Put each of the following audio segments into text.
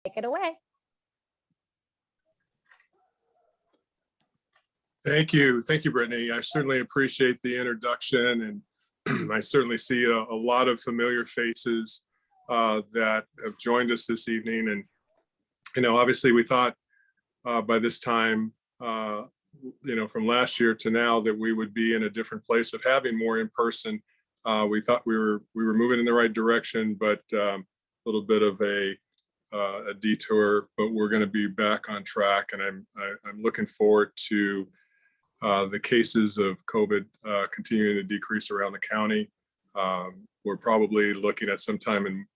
Take it away. Thank you, Brittany. I certainly appreciate the introduction, and I certainly see a lot of familiar faces that have joined us this evening. And obviously, we thought by this time, from last year to now, that we would be in a different place of having more in person. We thought we were moving in the right direction, but a little bit of a detour. But we're going to be back on track, and I'm looking forward to the cases of COVID continuing to decrease around the county. We're probably looking at sometime in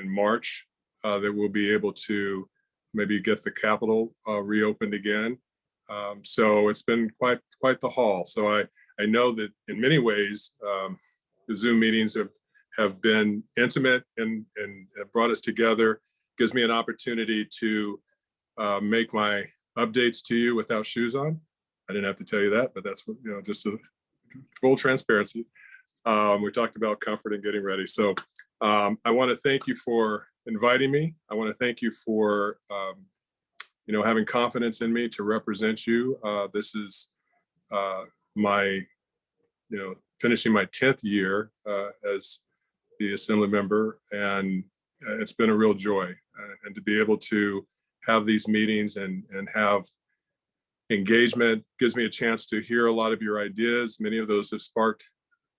March that we'll be able to maybe get the Capitol reopened again. So it's been quite the haul. So I know that in many ways the Zoom meetings have been intimate and have brought us together. Gives me an opportunity to make my updates to you without shoes on. I didn't have to tell you that, but that's what, just a full transparency. We talked about comfort and getting ready. So I want to thank you for inviting me. I want to thank you for, having confidence in me to represent you. This is my, finishing my 10th year as the Assembly member, and it's been a real joy. And to be able to have these meetings and have engagement gives me a chance to hear a lot of your ideas. Many of those have sparked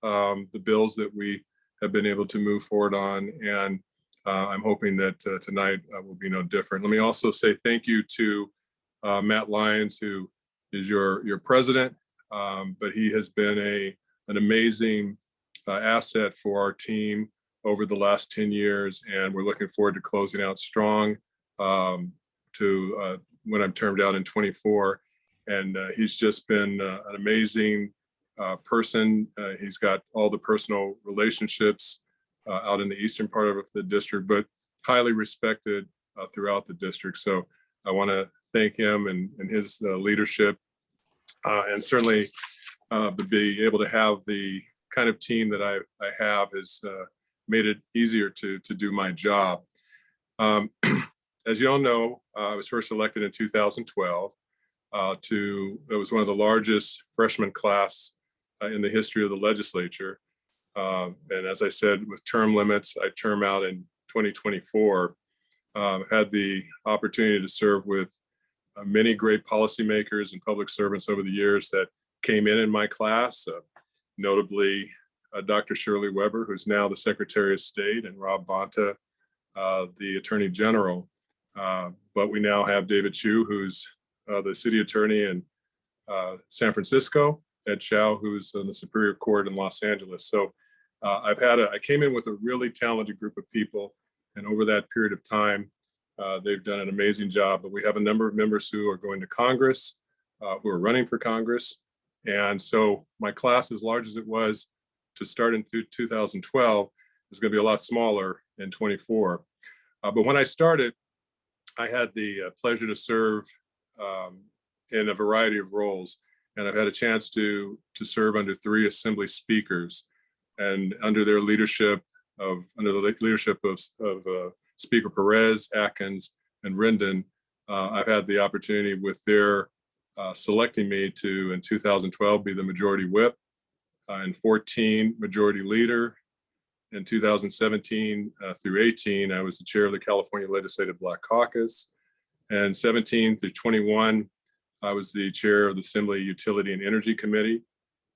the bills that we have been able to move forward on, and I'm hoping that tonight will be no different. Let me also say thank you to Matt Lyons, who is your president, but he has been an amazing asset for our team over the last 10 years, and we're looking forward to closing out strong to when I'm termed out in 24. And he's just been an amazing person. He's got all the personal relationships out in the eastern part of the district, but highly respected throughout the district. So I want to thank him and his leadership, and certainly to be able to have the kind of team that I have has made it easier to do my job. As you all know, I was first elected in 2012. It was one of the largest freshman class in the history of the legislature. And as I said, with term limits, I term out in 2024. Had the opportunity to serve with many great policymakers and public servants over the years that came in my class, notably Dr. Shirley Weber, who's now the Secretary of State, and Rob Bonta, the Attorney General. But we now have David Chu, who's the city attorney in San Francisco, Ed Chow, who's in the Superior Court in Los Angeles. So I came in with a really talented group of people, and over that period of time, they've done an amazing job. But we have a number of members who are going to Congress, who are running for Congress. And so my class, as large as it was to start in 2012, is going to be a lot smaller in 24. But when I started, I had the pleasure to serve in a variety of roles, and I've had a chance to serve under 3 assembly speakers, and under the leadership of Speaker Perez, Atkins, and Rendon. I've had the opportunity with their selecting me to, in 2012, be the majority whip, in 14 majority leader. In 2017 through 18, I was the chair of the California Legislative Black Caucus. And 17 through 21, I was the chair of the Assembly Utility and Energy Committee.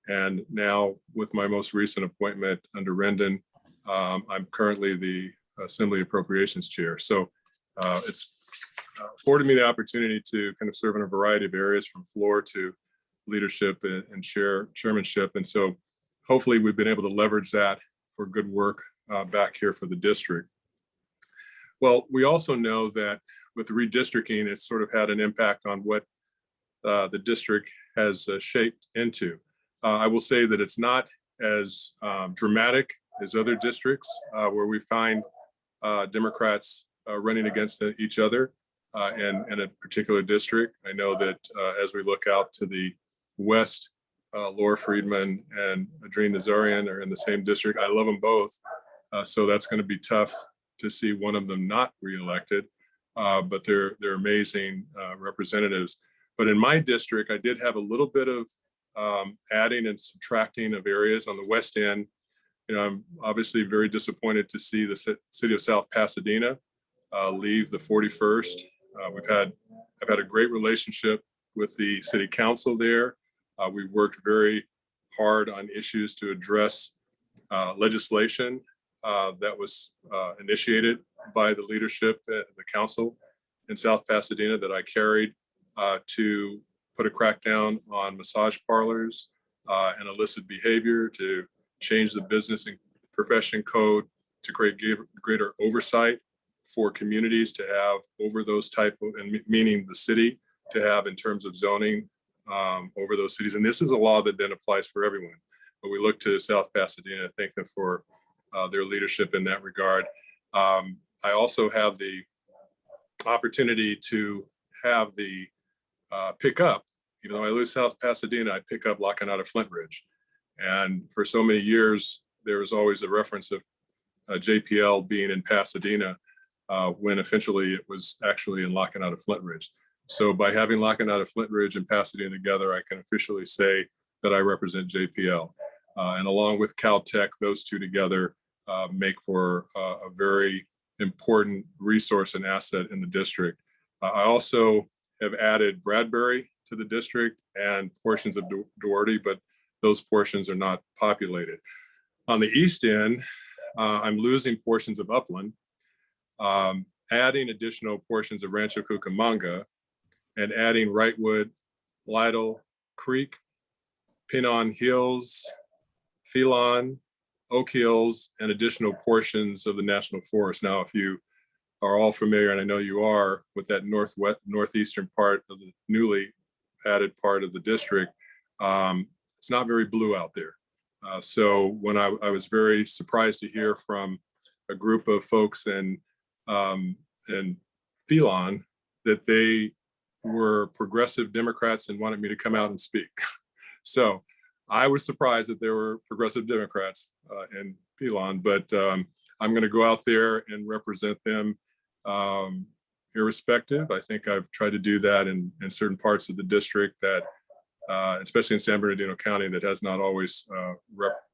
And now, with my most recent appointment under Rendon, I'm currently the Assembly Appropriations Chair. So it's afforded me the opportunity to kind of serve in a variety of areas, from floor to leadership and chairmanship. And so hopefully we've been able to leverage that for good work back here for the district. Well, we also know that with the redistricting, it's sort of had an impact on what the district has shaped into. I will say that it's not as dramatic as other districts where we find Democrats running against each other in a particular district. I know that as we look out to the west, Laura Friedman and Adrien Nazarian are in the same district. I love them both. So that's going to be tough to see one of them not reelected. but they're amazing representatives. But in my district, I did have a little bit of adding and subtracting of areas on the west end. You know, I'm obviously very disappointed to see the city of South Pasadena leave the 41st. I've had a great relationship with the city council there. We've worked very hard on issues to address legislation that was initiated by the leadership at the council in South Pasadena that I carried to put a crackdown on massage parlors and illicit behavior, to change the business and profession code to create greater oversight for communities to have over those type of, and meaning the city to have in terms of zoning over those cities. And this is a law that then applies for everyone. But we look to South Pasadena, thank them for their leadership in that regard. I also have the opportunity to have the pick up, even though I live South Pasadena, I pick up locking out of Flint Ridge. And for so many years, there was always a reference of JPL being in Pasadena when eventually it was actually in locking out of Flint Ridge. So by having locking out of Flint Ridge and Pasadena together, I can officially say that I represent JPL. And along with Caltech, those two together make for a very important resource and asset in the district. I also have added Bradbury to the district and portions of Duarte, but those portions are not populated. On the east end, I'm losing portions of Upland, adding additional portions of Rancho Cucamonga, and adding Wrightwood, Lytle Creek, Pinon Hills, Phelan, Oak Hills, and additional portions of the National Forest. Now, if you are all familiar, and I know you are, with that northeastern part of the newly added part of the district, it's not very blue out there. So when I was very surprised to hear from a group of folks in Phelan that they were progressive Democrats and wanted me to come out and speak. So I was surprised that there were progressive Democrats in Phelan, but I'm going to go out there and represent them irrespective. I think I've tried to do that in certain parts of the district that, especially in San Bernardino County, that has not always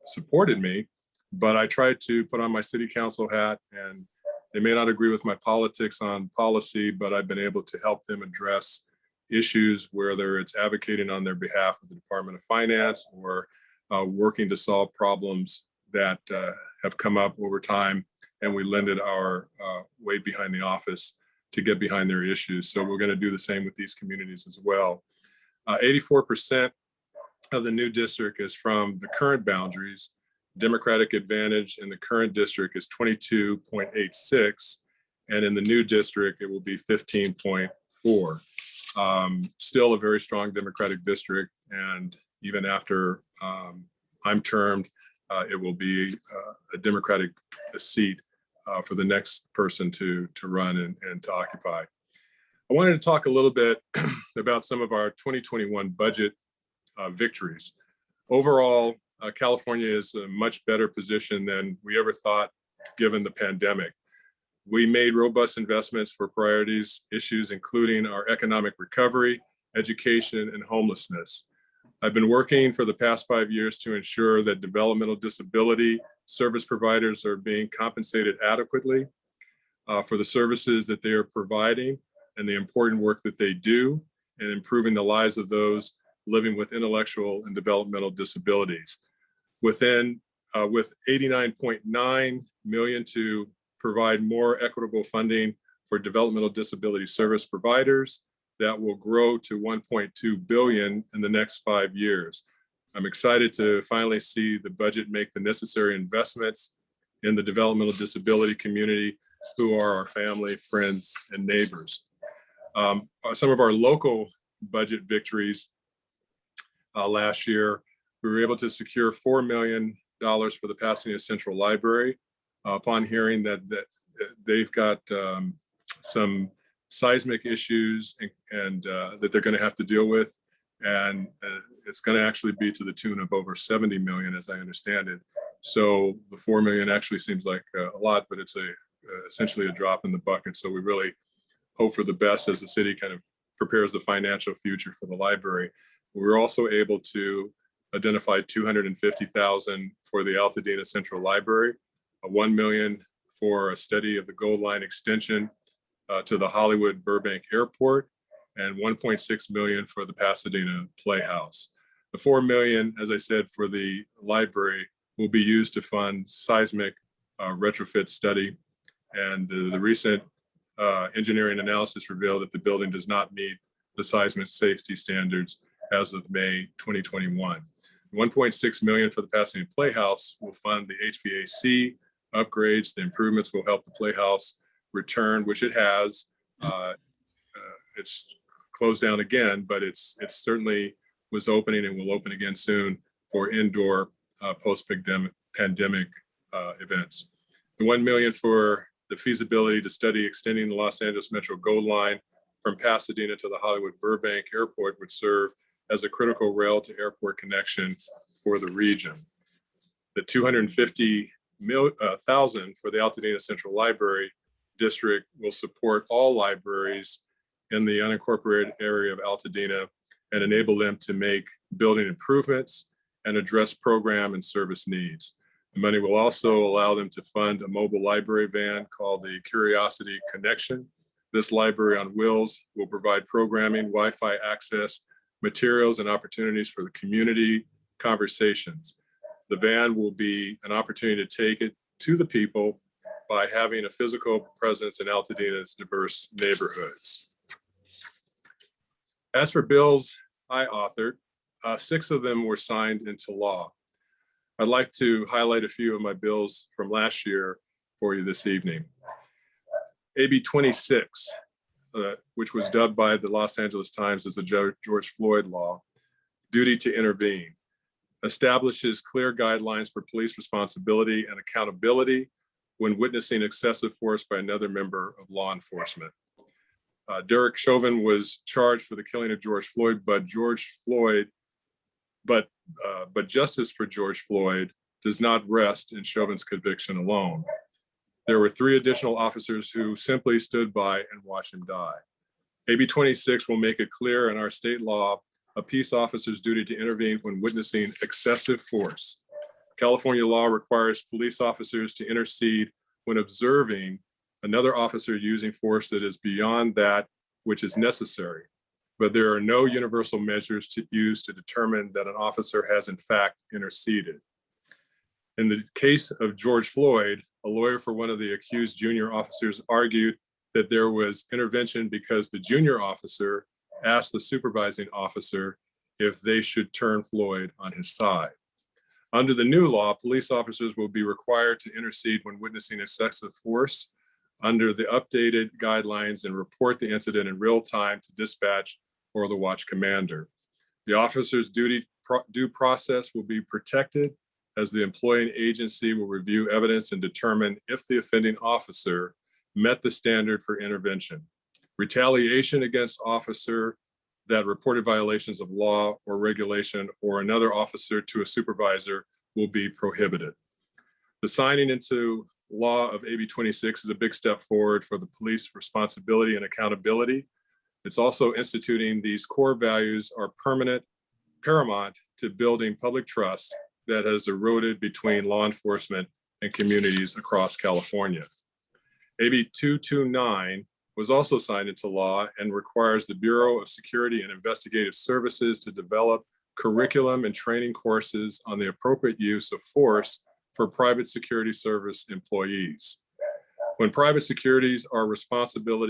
supported me. But I tried to put on my city council hat, and they may not agree with my politics on policy, but I've been able to help them address issues, whether it's advocating on their behalf of the Department of Finance or working to solve problems that have come up over time, and we lended our weight behind the office to get behind their issues. So we're going to do the same with these communities as well. 84% of the new district is from the current boundaries. Democratic advantage in the current district is 22.86, and in the new district, it will be 15.4. Still a very strong Democratic district, and even after I'm termed, it will be a Democratic seat for the next person to run and to occupy. I wanted to talk a little bit about some of our 2021 budget victories. Overall, California is in a much better position than we ever thought, given the pandemic. We made robust investments for priorities issues, including our economic recovery, education, and homelessness. I've been working for the past 5 years to ensure that developmental disability service providers are being compensated adequately for the services that they are providing and the important work that they do in improving the lives of those living with intellectual and developmental disabilities. With $89.9 million to provide more equitable funding for developmental disability service providers, that will grow to $1.2 billion in the next 5 years. I'm excited to finally see the budget make the necessary investments in the developmental disability community, who are our family, friends, and neighbors. Some of our local budget victories last year, we were able to secure $4 million for the Pasadena Central Library upon hearing that they've got some seismic issues and that they're going to have to deal with. And it's going to actually be to the tune of over 70 million, as I understand it. So the 4 million actually seems like a lot, but it's essentially a drop in the bucket. So we really hope for the best as the city kind of prepares the financial future for the library. We were also able to identify $250,000 for the Altadena Central Library, $1 million for a study of the Gold Line extension to the Hollywood Burbank Airport, and $1.6 million for the Pasadena Playhouse. The $4 million, as I said, for the library will be used to fund seismic retrofit study. And the recent engineering analysis revealed that the building does not meet the seismic safety standards as of May 2021. $1.6 million for the Pasadena Playhouse will fund the HVAC upgrades. The improvements will help the Playhouse return, which it has. It's closed down again, but it's certainly was opening and will open again soon for indoor post-pandemic events. The $1 million for the feasibility to study extending the Los Angeles Metro Gold Line from Pasadena to the Hollywood Burbank Airport would serve as a critical rail to airport connection for the region. The $250,000 for the Altadena Central Library District will support all libraries in the unincorporated area of Altadena and enable them to make building improvements and address program and service needs. The money will also allow them to fund a mobile library van called the Curiosity Connection. This library on wheels will provide programming, Wi-Fi access, materials, and opportunities for the community conversations. The van will be an opportunity to take it to the people by having a physical presence in Altadena's diverse neighborhoods. As for bills I authored, 6 of them were signed into law. I'd like to highlight a few of my bills from last year for you this evening. AB 26, which was dubbed by the Los Angeles Times as the George Floyd Law, duty to intervene, establishes clear guidelines for police responsibility and accountability when witnessing excessive force by another member of law enforcement. Derek Chauvin was charged for the killing of George Floyd, but justice for George Floyd does not rest in Chauvin's conviction alone. There were 3 additional officers who simply stood by and watched him die. AB 26 will make it clear in our state law a peace officer's duty to intervene when witnessing excessive force. California law requires police officers to intercede when observing another officer using force that is beyond that which is necessary, but there are no universal measures to use to determine that an officer has in fact interceded. In the case of George Floyd, a lawyer for one of the accused junior officers argued that there was intervention because the junior officer asked the supervising officer if they should turn Floyd on his side. Under the new law, police officers will be required to intercede when witnessing excessive force under the updated guidelines and report the incident in real time to dispatch or the watch commander. The officer's due process will be protected as the employing agency will review evidence and determine if the offending officer met the standard for intervention. Retaliation against officer that reported violations of law or regulation or another officer to a supervisor will be prohibited. The signing into law of AB 26 is a big step forward for the police responsibility and accountability. It's also instituting these core values are paramount to building public trust that has eroded between law enforcement and communities across California. AB 229 was also signed into law and requires the Bureau of Security and Investigative Services to develop curriculum and training courses on the appropriate use of force for private security service employees. When private securities are responsible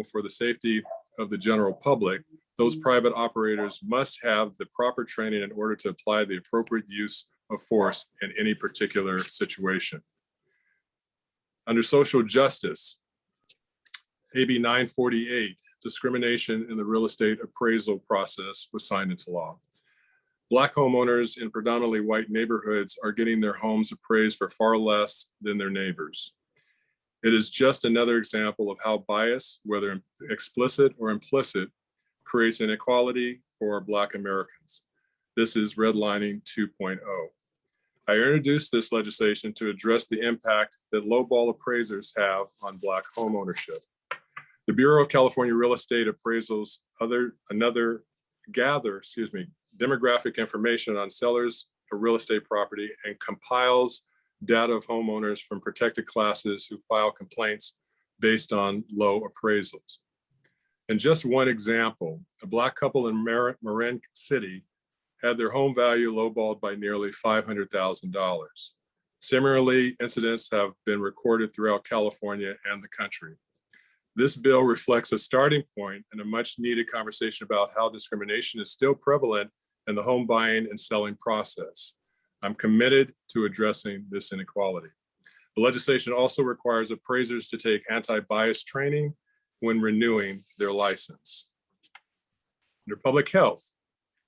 for the safety of the general public, those private operators must have the proper training in order to apply the appropriate use of force in any particular situation. Under social justice, AB 948, discrimination in the real estate appraisal process, was signed into law. Black homeowners in predominantly white neighborhoods are getting their homes appraised for far less than their neighbors. It is just another example of how bias, whether explicit or implicit, creates inequality for Black Americans. This is redlining 2.0. I introduced this legislation to address the impact that lowball appraisers have on Black homeownership. The Bureau of California Real Estate appraisals gather demographic information on sellers of real estate property and compiles data of homeowners from protected classes who file complaints based on low appraisals. And just one example, a Black couple in Marin City had their home value lowballed by nearly $500,000. Similarly, incidents have been recorded throughout California and the country. This bill reflects a starting point and a much needed conversation about how discrimination is still prevalent in the home buying and selling process. I'm committed to addressing this inequality. The legislation also requires appraisers to take anti-bias training when renewing their license. Under public health,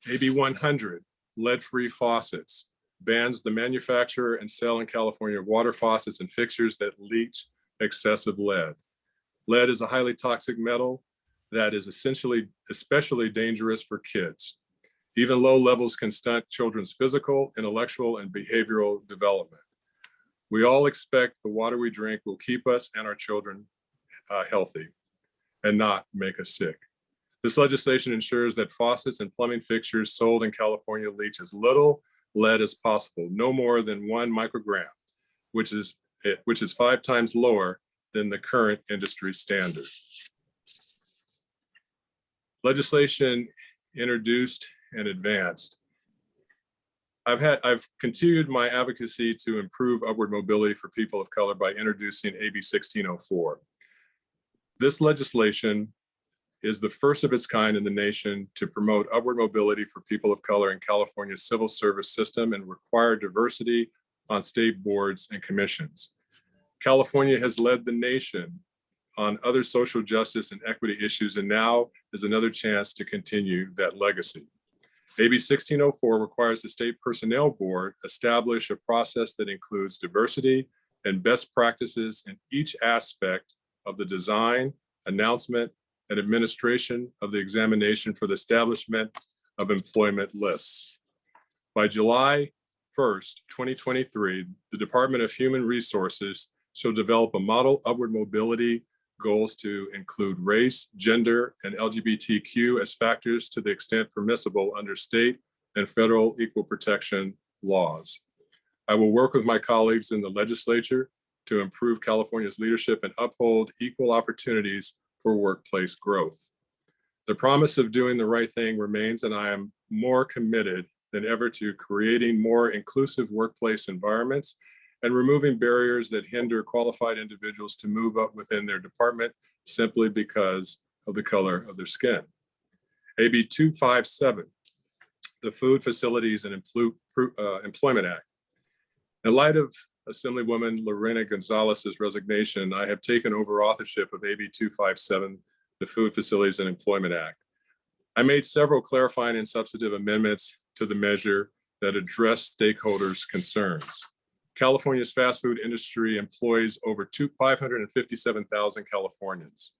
AB 100, lead-free faucets, bans the manufacture and sale in California of water faucets and fixtures that leach excessive lead. Lead is a highly toxic metal that is especially dangerous for kids. Even low levels can stunt children's physical, intellectual, and behavioral development. We all expect the water we drink will keep us and our children healthy and not make us sick. This legislation ensures that faucets and plumbing fixtures sold in California leach as little lead as possible, no more than 1 microgram, which is 5 times lower than the current industry standard. Legislation introduced and advanced. I've continued my advocacy to improve upward mobility for people of color by introducing AB 1604. This legislation is the first of its kind in the nation to promote upward mobility for people of color in California's civil service system and require diversity on state boards and commissions. California has led the nation on other social justice and equity issues, and now is another chance to continue that legacy. AB 1604 requires the State Personnel Board establish a process that includes diversity and best practices in each aspect of the design, announcement, and administration of the examination for the establishment of employment lists. By July 1st, 2023, the Department of Human Resources shall develop a model upward mobility goals to include race, gender, and LGBTQ as factors to the extent permissible under state and federal equal protection laws. I will work with my colleagues in the legislature to improve California's leadership and uphold equal opportunities for workplace growth. The promise of doing the right thing remains, and I am more committed than ever to creating more inclusive workplace environments and removing barriers that hinder qualified individuals to move up within their department simply because of the color of their skin. AB 257, the Food Facilities and Employment Act. In light of Assemblywoman Lorena Gonzalez's resignation, I have taken over authorship of AB 257, the Food Facilities and Employment Act. I made several clarifying and substantive amendments to the measure that address stakeholders' concerns. California's fast food industry employs over 557,000 Californians.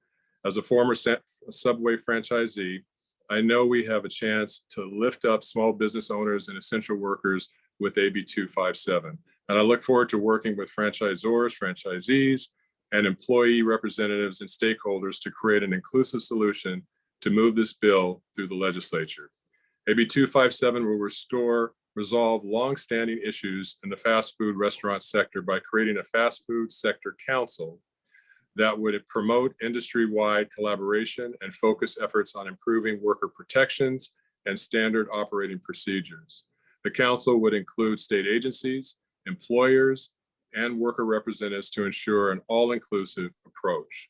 As a former Subway franchisee, I know we have a chance to lift up small business owners and essential workers with AB 257. And I look forward to working with franchisors, franchisees, and employee representatives and stakeholders to create an inclusive solution to move this bill through the legislature. AB 257 will resolve longstanding issues in the fast food restaurant sector by creating a fast food sector council that would promote industry-wide collaboration and focus efforts on improving worker protections and standard operating procedures. The council would include state agencies, employers, and worker representatives to ensure an all-inclusive approach.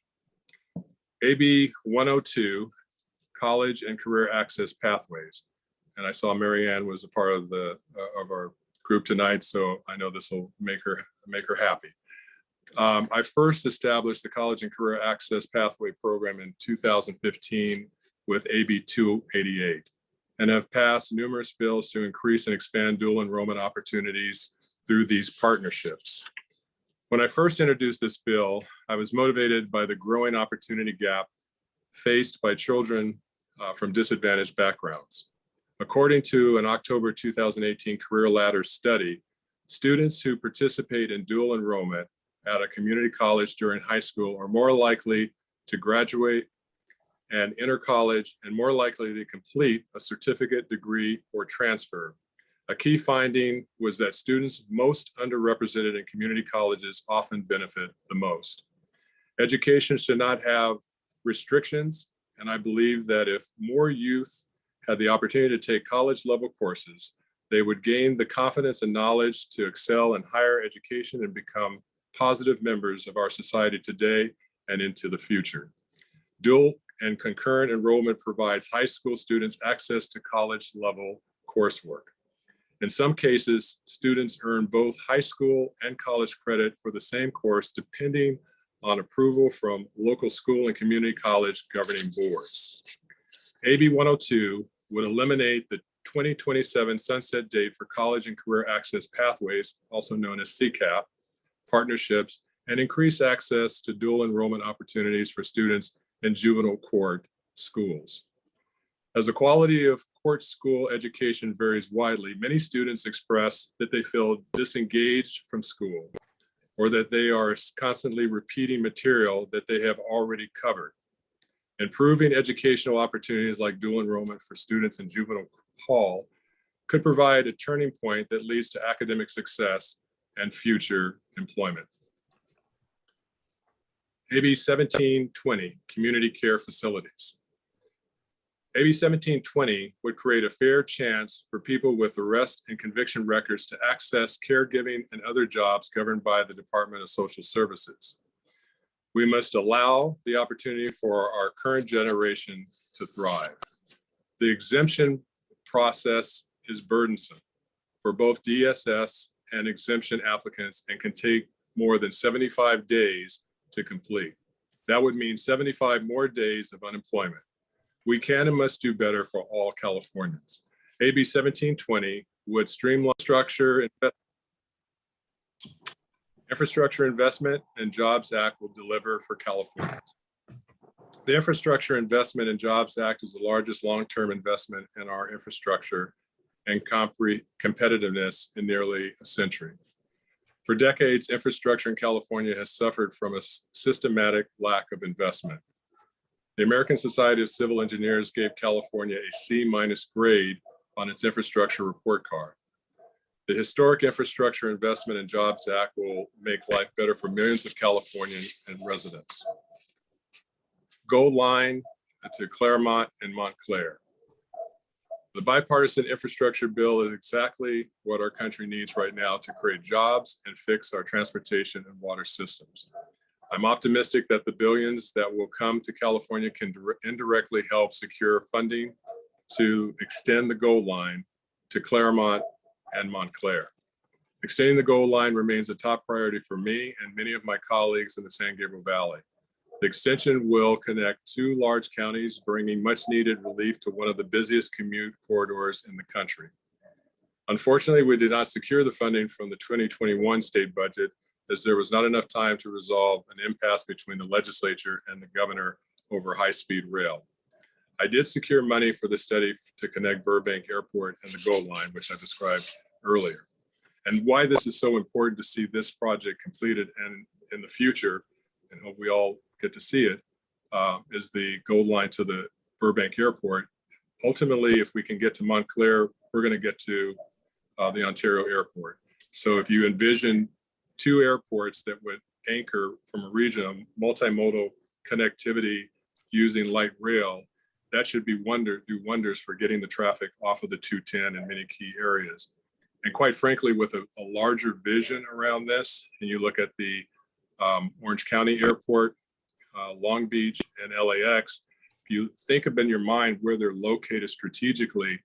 AB 102, College and Career Access Pathways. And I saw Marianne was a part of our group tonight, so I know this will make her happy. I first established the College and Career Access Pathway Program in 2015 with AB 288, and have passed numerous bills to increase and expand dual enrollment opportunities through these partnerships. When I first introduced this bill, I was motivated by the growing opportunity gap faced by children from disadvantaged backgrounds. According to an October 2018 Career Ladder study, students who participate in dual enrollment at a community college during high school are more likely to graduate and enter college and more likely to complete a certificate, degree, or transfer. A key finding was that students most underrepresented in community colleges often benefit the most. Education should not have restrictions, and I believe that if more youth had the opportunity to take college-level courses, they would gain the confidence and knowledge to excel in higher education and become positive members of our society today and into the future. Dual and concurrent enrollment provides high school students access to college-level coursework. In some cases, students earn both high school and college credit for the same course, depending on approval from local school and community college governing boards. AB 102 would eliminate the 2027 sunset date for college and career access pathways, also known as CCAP, partnerships, and increase access to dual enrollment opportunities for students in juvenile court schools. As the quality of court school education varies widely, many students express that they feel disengaged from school or that they are constantly repeating material that they have already covered. Improving educational opportunities like dual enrollment for students in juvenile hall could provide a turning point that leads to academic success and future employment. AB 1720, community care facilities. AB 1720 would create a fair chance for people with arrest and conviction records to access caregiving and other jobs governed by the Department of Social Services. We must allow the opportunity for our current generation to thrive. The exemption process is burdensome for both DSS and exemption applicants and can take more than 75 days to complete. That would mean 75 more days of unemployment. We can and must do better for all Californians. AB 1720 would streamline Infrastructure Investment and Jobs Act will deliver for Californians. The Infrastructure Investment and Jobs Act is the largest long-term investment in our infrastructure and competitiveness in nearly a century. For decades, infrastructure in California has suffered from a systematic lack of investment. The American Society of Civil Engineers gave California a C- grade on its infrastructure report card. The Historic Infrastructure Investment and Jobs Act will make life better for millions of Californians and residents. Gold Line to Claremont and Montclair. The bipartisan infrastructure bill is exactly what our country needs right now to create jobs and fix our transportation and water systems. I'm optimistic that the billions that will come to California can indirectly help secure funding to extend the Gold Line to Claremont and Montclair. Extending the Gold Line remains a top priority for me and many of my colleagues in the San Gabriel Valley. The extension will connect two large counties, bringing much needed relief to one of the busiest commute corridors in the country. Unfortunately, we did not secure the funding from the 2021 state budget as there was not enough time to resolve an impasse between the legislature and the governor over high-speed rail. I did secure money for the study to connect Burbank Airport and the Gold Line, which I described earlier. And why this is so important to see this project completed and in the future, and hope we all get to see it, is the Gold Line to the Burbank Airport. Ultimately, if we can get to Montclair, we're going to get to the Ontario Airport. So if you envision two airports that would anchor from a region of multimodal connectivity using light rail, that should do wonders for getting the traffic off of the 210 in many key areas. And quite frankly, with a larger vision around this, and you look at the Orange County Airport, Long Beach, and LAX, if you think of in your mind where they're located strategically,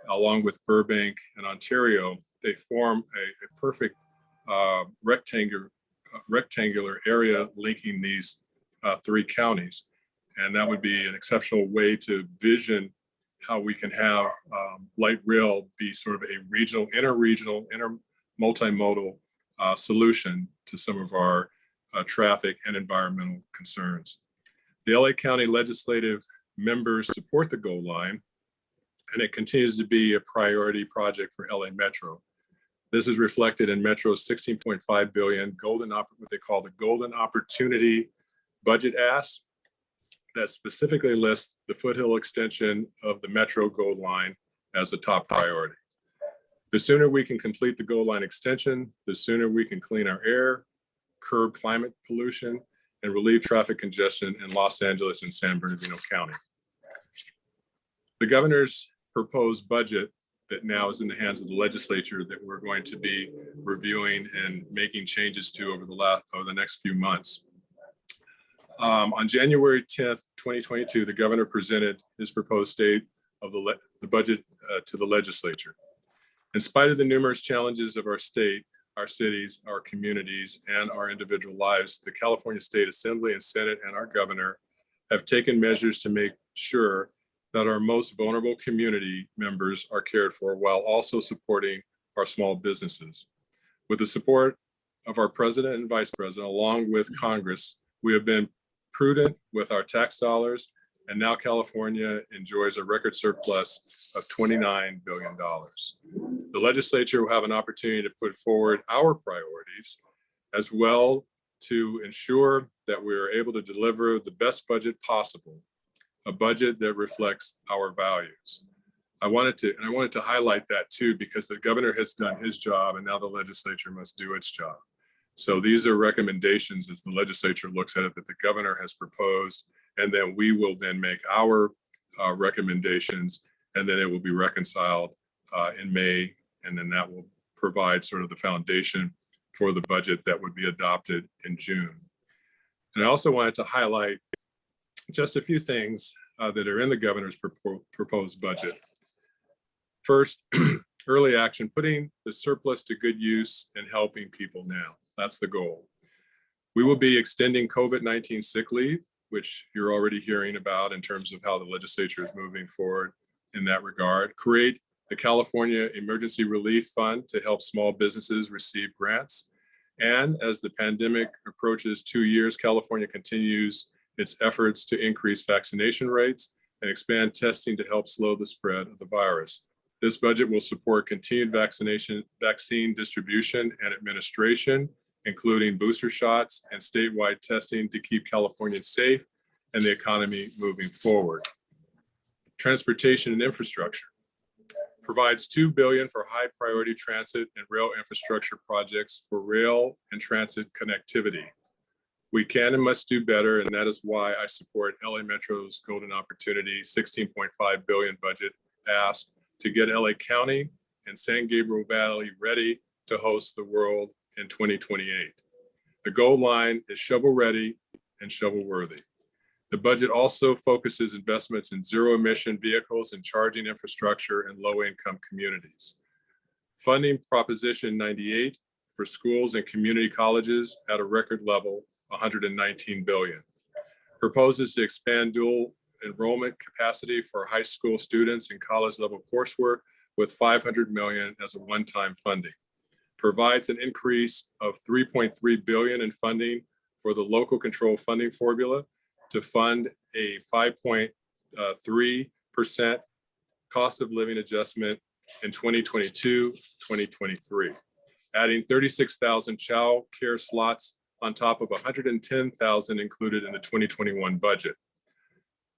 along with Burbank and Ontario, they form a perfect rectangular area linking these three counties. And that would be an exceptional way to vision how we can have light rail be sort of a regional, multimodal solution to some of our traffic and environmental concerns. The LA County legislative members support the Gold Line, and it continues to be a priority project for LA Metro. This is reflected in Metro's $16.5 billion what they call the Golden Opportunity budget ask. that specifically lists the foothill extension of the Metro Gold Line as a top priority. The sooner we can complete the Gold Line extension, the sooner we can clean our air, curb climate pollution, and relieve traffic congestion in Los Angeles and San Bernardino County. The governor's proposed budget that now is in the hands of the legislature that we're going to be reviewing and making changes to over the next few months. On January 10th, 2022, the governor presented his proposed state of the budget to the legislature. In spite of the numerous challenges of our state, our cities, our communities, and our individual lives, the California State Assembly and Senate and our governor have taken measures to make sure that our most vulnerable community members are cared for while also supporting our small businesses. With the support of our president and vice president, along with Congress, we have been prudent with our tax dollars, and now California enjoys a record surplus of $29 billion. The legislature will have an opportunity to put forward our priorities as well to ensure that we are able to deliver the best budget possible, a budget that reflects our values. I wanted to highlight that too, because the governor has done his job and now the legislature must do its job. So these are recommendations as the legislature looks at it that the governor has proposed, and then we will then make our recommendations, and then it will be reconciled in May, and then that will provide sort of the foundation for the budget that would be adopted in June. And I also wanted to highlight just a few things that are in the governor's proposed budget. First, early action, putting the surplus to good use and helping people now. That's the goal. We will be extending COVID-19 sick leave, which you're already hearing about in terms of how the legislature is moving forward in that regard. Create the California Emergency Relief Fund to help small businesses receive grants. And as the pandemic approaches 2 years, California continues its efforts to increase vaccination rates and expand testing to help slow the spread of the virus. This budget will support continued vaccine distribution and administration, including booster shots and statewide testing to keep Californians safe and the economy moving forward. Transportation and infrastructure provides $2 billion for high priority transit and rail infrastructure projects for rail and transit connectivity. We can and must do better, and that is why I support LA Metro's Golden Opportunity $16.5 billion budget ask to get LA County and San Gabriel Valley ready to host the world in 2028. The Gold Line is shovel ready and shovel worthy. The budget also focuses investments in zero emission vehicles and charging infrastructure in low income communities. Funding Proposition 98 for schools and community colleges at a record level, $119 billion. Proposes to expand dual enrollment capacity for high school students in college level coursework with $500 million as a one-time funding. Provides an increase of $3.3 billion in funding for the local control funding formula to fund a 5.3% cost of living adjustment in 2022-2023, adding 36,000 child care slots on top of 110,000 included in the 2021 budget.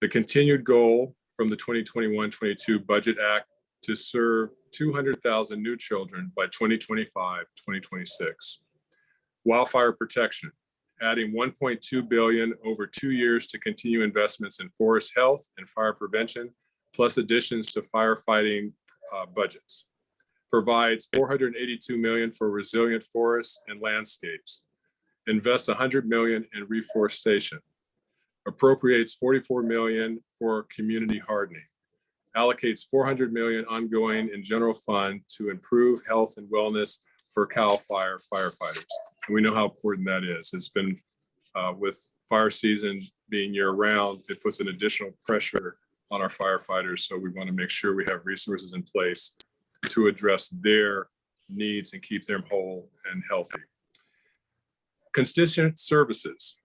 The continued goal from the 2021-22 Budget Act to serve 200,000 new children by 2025-2026. Wildfire protection, adding $1.2 billion over 2 years to continue investments in forest health and fire prevention, plus additions to firefighting budgets. Provides $482 million for resilient forests and landscapes. Invests $100 million in reforestation. Appropriates $44 million for community hardening. Allocates $400 million ongoing in general fund to improve health and wellness for CAL FIRE firefighters. And we know how important that is. It's been with fire season being year round, it puts an additional pressure on our firefighters. So we want to make sure we have resources in place to address their needs and keep them whole and healthy. Constituent services.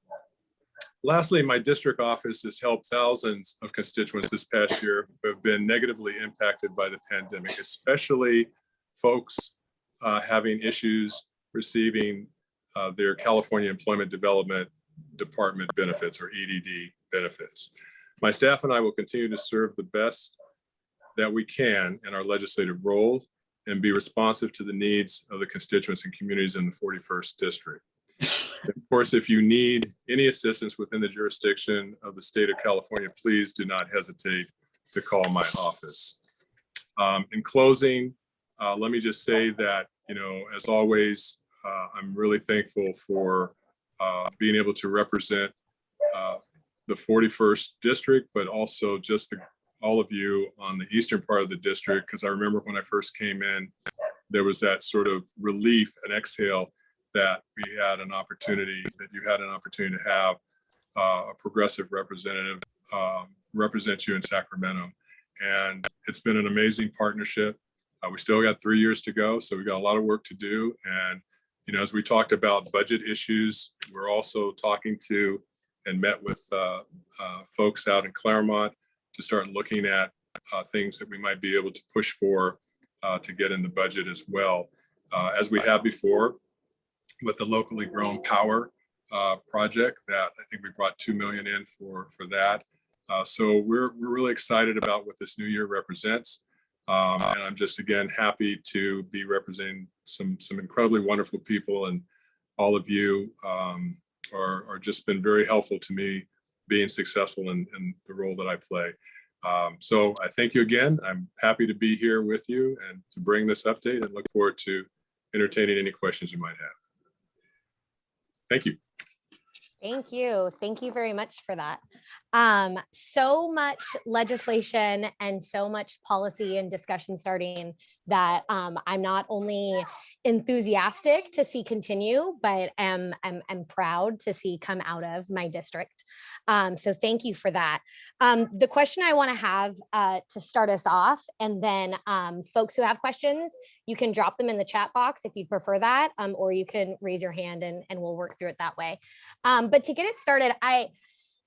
Lastly, my district office has helped thousands of constituents this past year who have been negatively impacted by the pandemic, especially folks having issues receiving their California Employment Development department benefits or EDD benefits. My staff and I will continue to serve the best that we can in our legislative roles and be responsive to the needs of the constituents and communities in the 41st District. Of course, if you need any assistance within the jurisdiction of the state of California, please do not hesitate to call my office. In closing, let me just say that, as always, I'm really thankful for being able to represent the 41st District, but also just all of you on the eastern part of the district, because I remember when I first came in, there was that sort of relief and exhale that you had an opportunity to have a progressive representative represent you in Sacramento. And it's been an amazing partnership. We still got 3 years to go, so we got a lot of work to do. And, as we talked about budget issues, we're also talking to and met with folks out in Claremont to start looking at things that we might be able to push for to get in the budget as well. As we have before with the locally grown power project that I think we brought $2 million in for that. So we're really excited about what this new year represents. And I'm just, again, happy to be representing some incredibly wonderful people, and all of you are just been very helpful to me being successful in the role that I play. So I thank you again. I'm happy to be here with you and to bring this update, and look forward to entertaining any questions you might have. Thank you. Thank you. Thank you very much for that. So much legislation and so much policy and discussion starting that I'm not only enthusiastic to see continue, but am proud to see come out of my district. So thank you for that. The question I want to have to start us off, and then folks who have questions, you can drop them in the chat box if you prefer that, or you can raise your hand and we'll work through it that way. But to get it started,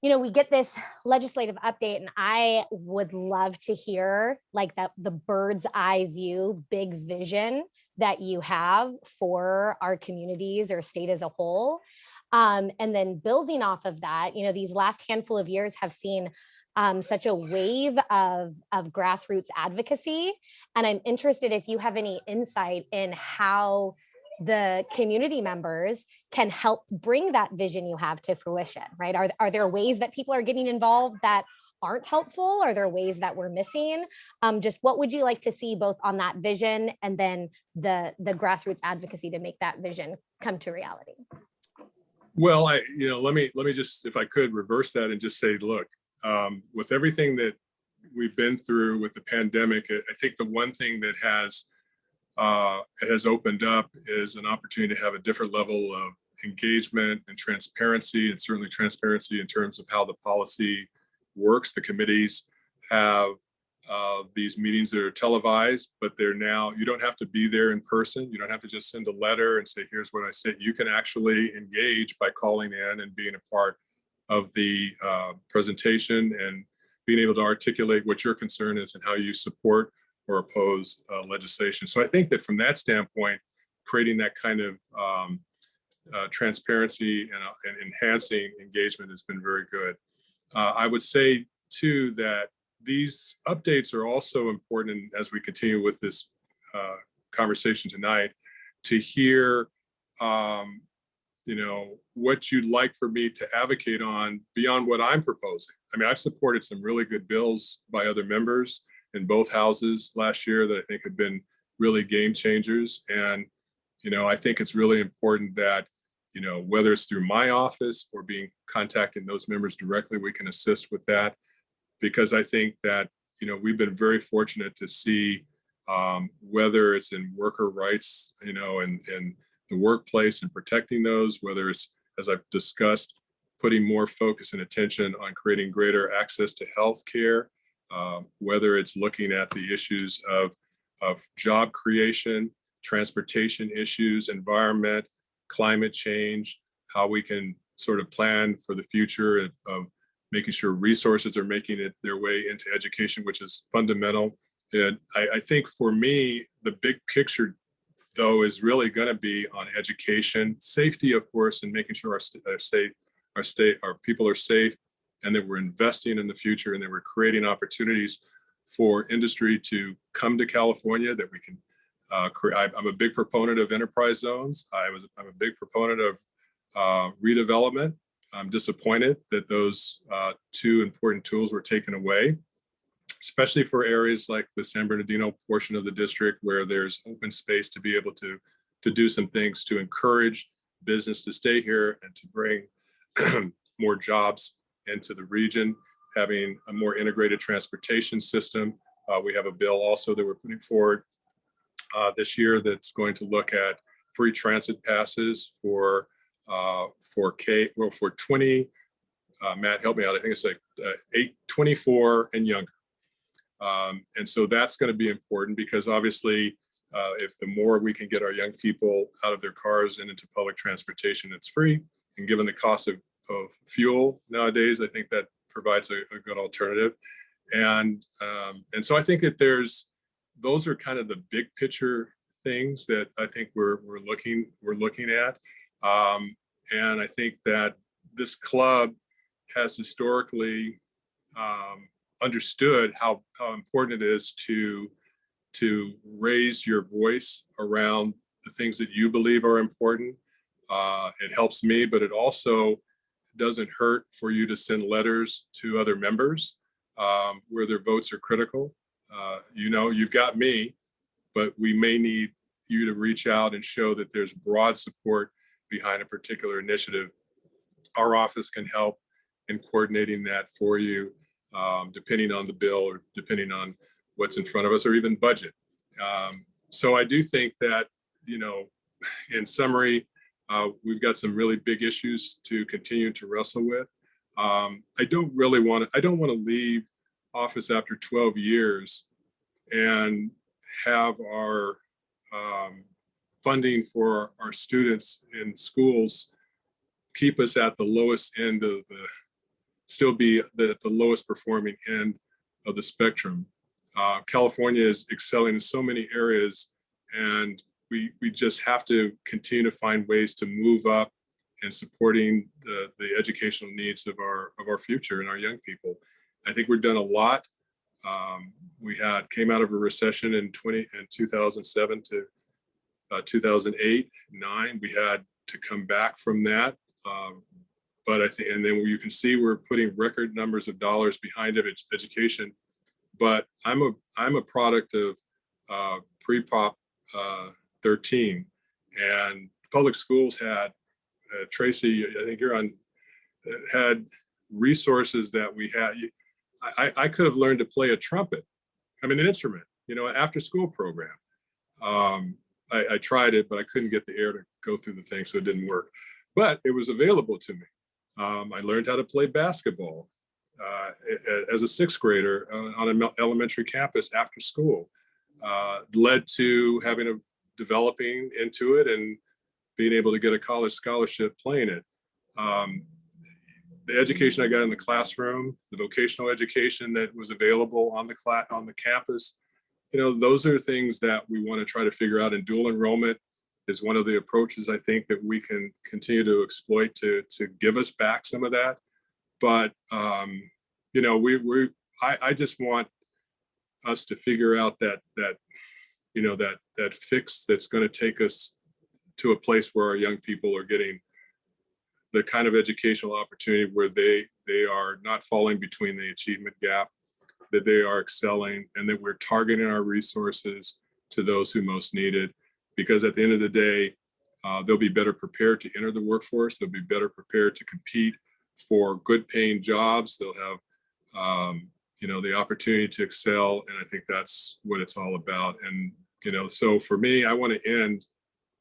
we get this legislative update, and I would love to hear like the bird's eye view, big vision that you have for our communities or state as a whole. And then building off of that, these last handful of years have seen such a wave of grassroots advocacy. And I'm interested if you have any insight in how the community members can help bring that vision you have to fruition, right? Are there ways that people are getting involved that aren't helpful? Are there ways that we're missing? Just what would you like to see both on that vision and then the grassroots advocacy to make that vision come to reality? Well, let me just, if I could, reverse that and just say, look, with everything that we've been through with the pandemic, I think the one thing that has opened up is an opportunity to have a different level of engagement and transparency, and certainly transparency in terms of how the policy works. The committees have these meetings that are televised, but they're now, you don't have to be there in person. You don't have to just send a letter and say, here's what I said. You can actually engage by calling in and being a part of the presentation and being able to articulate what your concern is and how you support or oppose legislation. So I think that from that standpoint, creating that kind of transparency and enhancing engagement has been very good. I would say too that these updates are also important as we continue with this conversation tonight, to hear what you'd like for me to advocate on beyond what I'm proposing. I mean, I've supported some really good bills by other members in both houses last year that I think have been really game changers. And, I think it's really important that, whether it's through my office or contacting those members directly, we can assist with that. Because I think that, we've been very fortunate to see whether it's in worker rights, in the workplace and protecting those, whether it's, as I've discussed, putting more focus and attention on creating greater access to health care, whether it's looking at the issues of job creation, transportation issues, environment, climate change, how we can sort of plan for the future of making sure resources are making it their way into education, which is fundamental. And I think for me, the big picture, though, is really going to be on education, safety, of course, and making sure our our people are safe, and that we're investing in the future, and that we're creating opportunities for industry to come to California, that we can I'm a big proponent of enterprise zones. I'm a big proponent of redevelopment. I'm disappointed that those two important tools were taken away, especially for areas like the San Bernardino portion of the district, where there's open space to be able to do some things to encourage business to stay here and to bring more jobs into the region, having a more integrated transportation system. We have a bill also that we're putting forward this year that's going to look at free transit passes for 20, Matt, help me out. I think it's like 24 and younger. And so that's going to be important, because obviously, if the more we can get our young people out of their cars and into public transportation, it's free. And given the cost of fuel nowadays, I think that provides a good alternative. And so I think that those are kind of the big picture things that I think we're looking at. And I think that this club has historically understood how important it is to raise your voice around the things that you believe are important. It helps me, but it also doesn't hurt for you to send letters to other members where their votes are critical. You've got me, but we may need you to reach out and show that there's broad support behind a particular initiative. Our office can help in coordinating that for you, depending on the bill or depending on what's in front of us, or even budget. So I do think that, in summary, we've got some really big issues to continue to wrestle with. I don't want to leave office after 12 years and have our funding for our students in schools keep us at the lowest end of still be at the lowest performing end of the spectrum. California is excelling in so many areas, and we just have to continue to find ways to move up and supporting the educational needs of our future and our young people. I think we've done a lot. We came out of a recession in 2007 to 2008, 9. We had to come back from that. But I think, and then you can see we're putting record numbers of dollars behind education. But I'm a product of pre-Prop 13, and public schools had Tracy, I think you're on, had resources that we had. I could have learned to play a trumpet, an instrument, after school program. I tried it, but I couldn't get the air to go through the thing, so it didn't work. But it was available to me. I learned how to play basketball as a sixth grader on an elementary campus after school. Led to developing into it and being able to get a college scholarship playing it. The education I got in the classroom, the vocational education that was available on the campus, those are things that we want to try to figure out. And dual enrollment is one of the approaches I think that we can continue to exploit to give us back some of that. But I just want us to figure out that fix that's going to take us to a place where our young people are getting the kind of educational opportunity where they are not falling between the achievement gap, that they are excelling, and that we're targeting our resources to those who most need it. Because at the end of the day, they'll be better prepared to enter the workforce. They'll be better prepared to compete for good paying jobs. They'll have, the opportunity to excel. And I think that's what it's all about. And, so for me, I want to end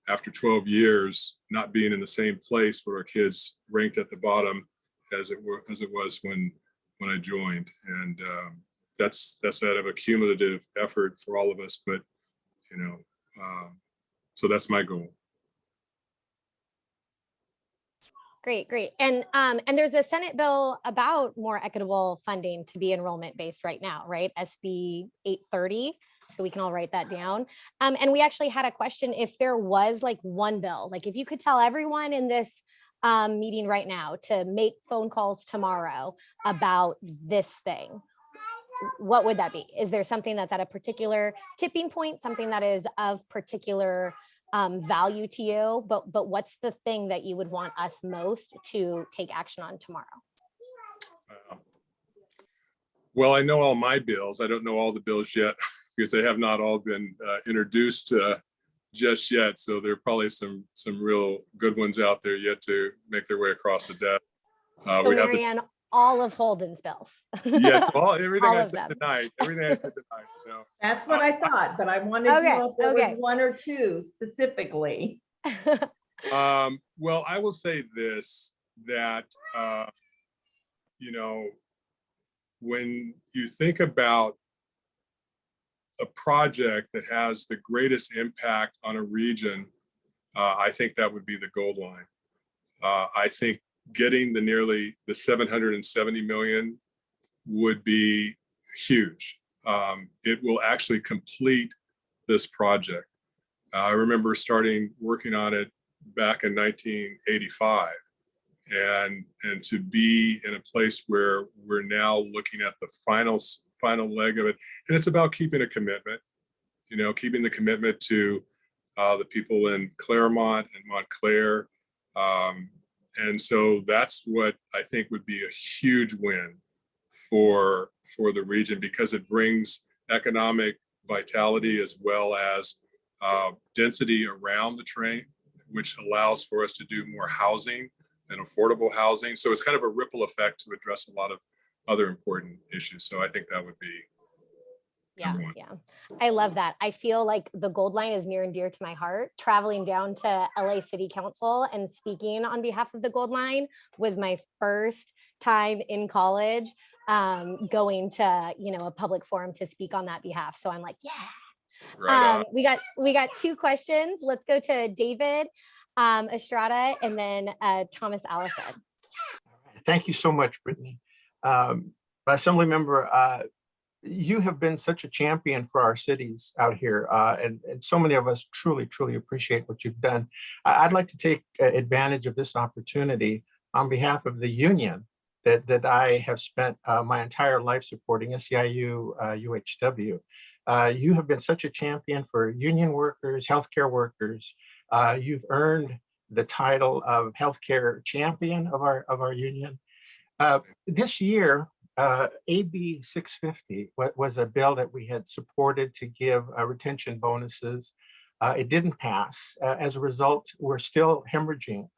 after 12 years, not being in the same place where our kids ranked at the bottom as it was when I joined. And that's out of a cumulative effort for all of us. But, so that's my goal. Great. And there's a Senate bill about more equitable funding to be enrollment based right now, right? SB 830. So we can all write that down. And we actually had a question if there was one bill, if you could tell everyone in this meeting right now to make phone calls tomorrow about this thing, what would that be? Is there something that's at a particular tipping point, something that is of particular value to you? But what's the thing that you would want us most to take action on tomorrow? Well, I know all my bills. I don't know all the bills yet because they have not all been introduced just yet. So there are probably some real good ones out there yet to make their way across the desk. So Marianne, all of Holden's bills. Yes, everything all I of said them. tonight. Everything I said tonight. You know. That's what I thought, but I wanted to know if there was one or two specifically. Well, I will say this, that, you know, when you think about a project that has the greatest impact on a region, I think that would be the gold line. I think getting the 770 million would be huge. It will actually complete this project. I remember starting working on it back in 1985, and to be in a place where we're now looking at the final leg of it, and it's about keeping a commitment, you know, keeping the commitment to the people in Claremont and Montclair. And so that's what I think would be a huge win for the region, because it brings economic vitality as well as density around the train, which allows for us to do more housing and affordable housing. So it's kind of a ripple effect to address a lot of other important issues. So I think that would be Yeah. I love that. I feel like the gold line is near and dear to my heart. Traveling down to LA City Council and speaking on behalf of the gold line was my first time in college going to, you know, a public forum to speak on that behalf. So I'm like, yeah. right. We got two questions. Let's go to David Estrada and then Thomas Allison. Thank you so much, Brittany. Assemblymember, you have been such a champion for our cities out here, and so many of us truly appreciate what you've done. I'd like to take advantage of this opportunity on behalf of the union that I have spent my entire life supporting, SEIU UHW. You have been such a champion for union workers, healthcare workers. You've earned the title of healthcare champion of our union. This year, AB 650 was a bill that we had supported to give retention bonuses. It didn't pass. As a result, we're still hemorrhaging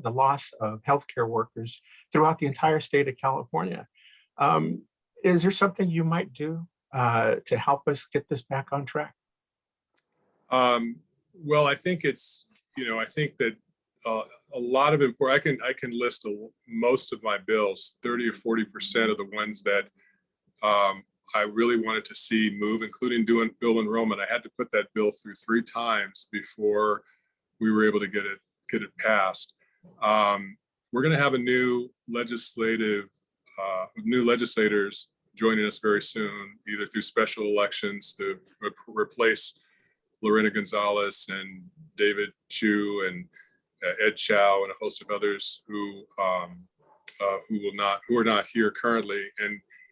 the loss of healthcare workers throughout the entire state of California. Is there something you might do to help us get this back on track? Well, I think it's, you know, I think that a lot of important, I can list most of my bills, 30 or 40% of the ones that I really wanted to see move, including doing bill enrollment. I had to put that bill through 3 times before we were able to get it passed. We're going to have a new legislators joining us very soon, either through special elections to replace Lorena Gonzalez and David Chu and Ed Chow and a host of others who are not here currently,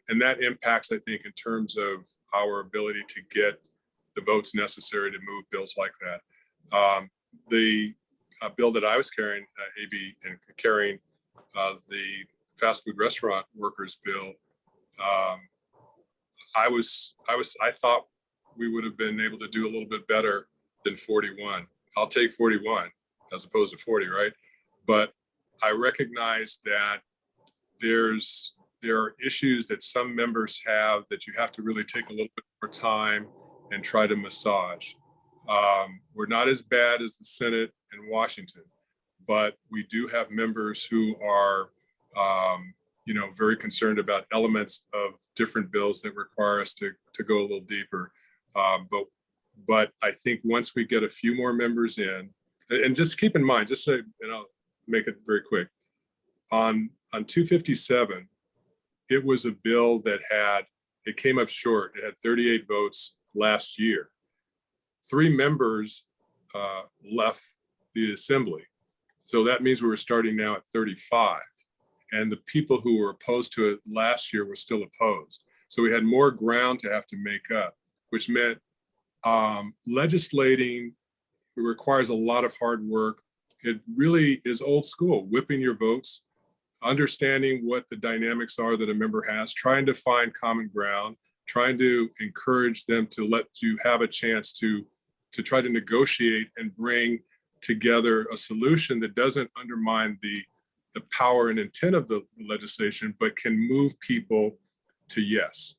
and that impacts, I think, in terms of our ability to get the votes necessary to move bills like that. The bill that I was carrying, the fast food restaurant workers bill, I thought we would have been able to do a little bit better than 41. I'll take 41 as opposed to 40, right? But I recognize that there are issues that some members have that you have to really take a little bit more time and try to massage. We're not as bad as the Senate in Washington, but we do have members who are very concerned about elements of different bills that require us to go a little deeper. But I think once we get a few more members in, and just keep in mind, just so, and I'll make it very quick, on 257, it was a bill that it came up short. It had 38 votes last year. 3 members left the assembly. So that means we were starting now at 35. And the people who were opposed to it last year were still opposed. So we had more ground to have to make up, which meant legislating requires a lot of hard work. It really is old school, whipping your votes, understanding what the dynamics are that a member has, trying to find common ground, trying to encourage them to let you have a chance to try to negotiate and bring together a solution that doesn't undermine the power and intent of the legislation, but can move people to yes.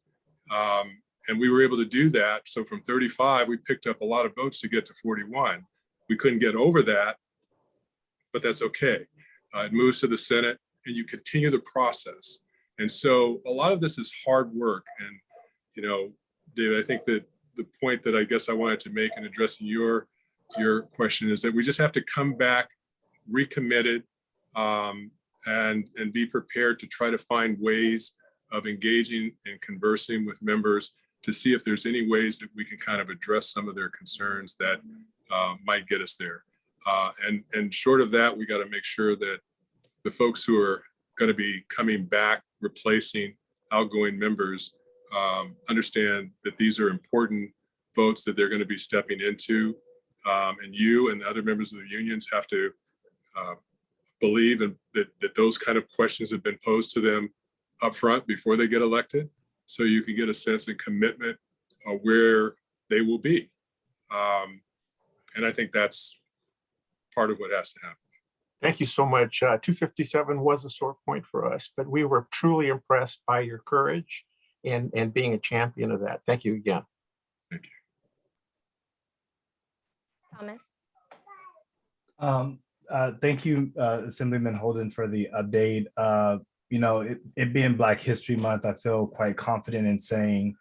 And we were able to do that. So from 35, we picked up a lot of votes to get to 41. We couldn't get over that, but that's okay. It moves to the Senate and you continue the process. And so a lot of this is hard work. And, you know, David, I think that the point that I guess I wanted to make in addressing your question is that we just have to come back recommitted and be prepared to try to find ways of engaging and conversing with members to see if there's any ways that we can kind of address some of their concerns that might get us there. And short of that, we got to make sure that the folks who are going to be coming back, replacing outgoing members, understand that these are important votes that they're going to be stepping into. And you and the other members of the unions have to believe that those kind of questions have been posed to them up front before they get elected, so you can get a sense and commitment of where they will be. And I think that's part of what has to happen. Thank you so much. 257 was a sore point for us, but we were truly impressed by your courage and being a champion of that. Thank you again. Thank you. Thomas? Thank you, Assemblyman Holden, for the update. You know, it being Black History Month, I feel quite confident in saying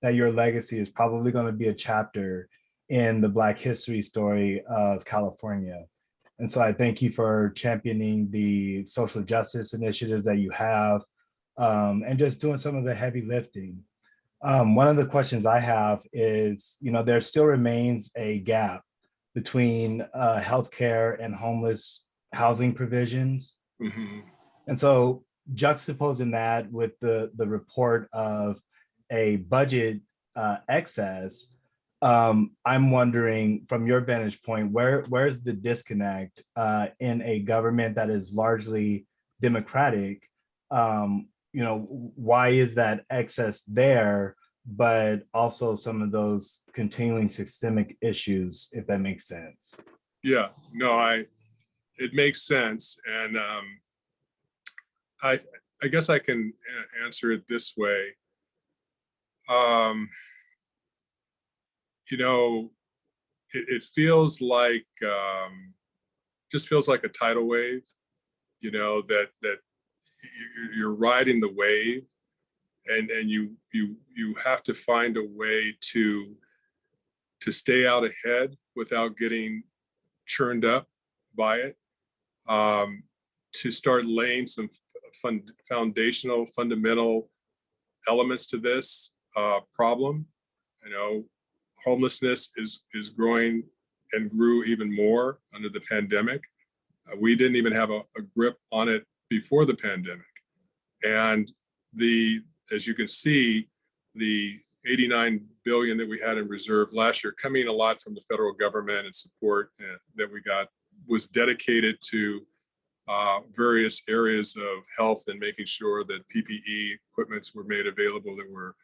that your legacy is probably going to be a chapter in the Black history story of California. And so I thank you for championing the social justice initiatives that you have, and just doing some of the heavy lifting. One of the questions I have is, you know, there still remains a gap between healthcare and homeless housing provisions. Mm-hmm. And so juxtaposing that with the report of a budget excess, I'm wondering from your vantage point, where's the disconnect in a government that is largely democratic? You know, why is that excess there, but also some of those continuing systemic issues, if that makes sense? Yeah, no, it makes sense. And I guess I can answer it this way. You know, it feels like, just feels like a tidal wave, you know, that you're riding the wave, and you have to find a way to stay out ahead without getting churned up by it, to start laying some fundamental elements to this problem. You know, homelessness is growing and grew even more under the pandemic. We didn't even have a grip on it before the pandemic. And as you can see, the 89 billion that we had in reserve last year, coming a lot from the federal government and support that we got, was dedicated to various areas of health and making sure that PPE equipments were made available, that were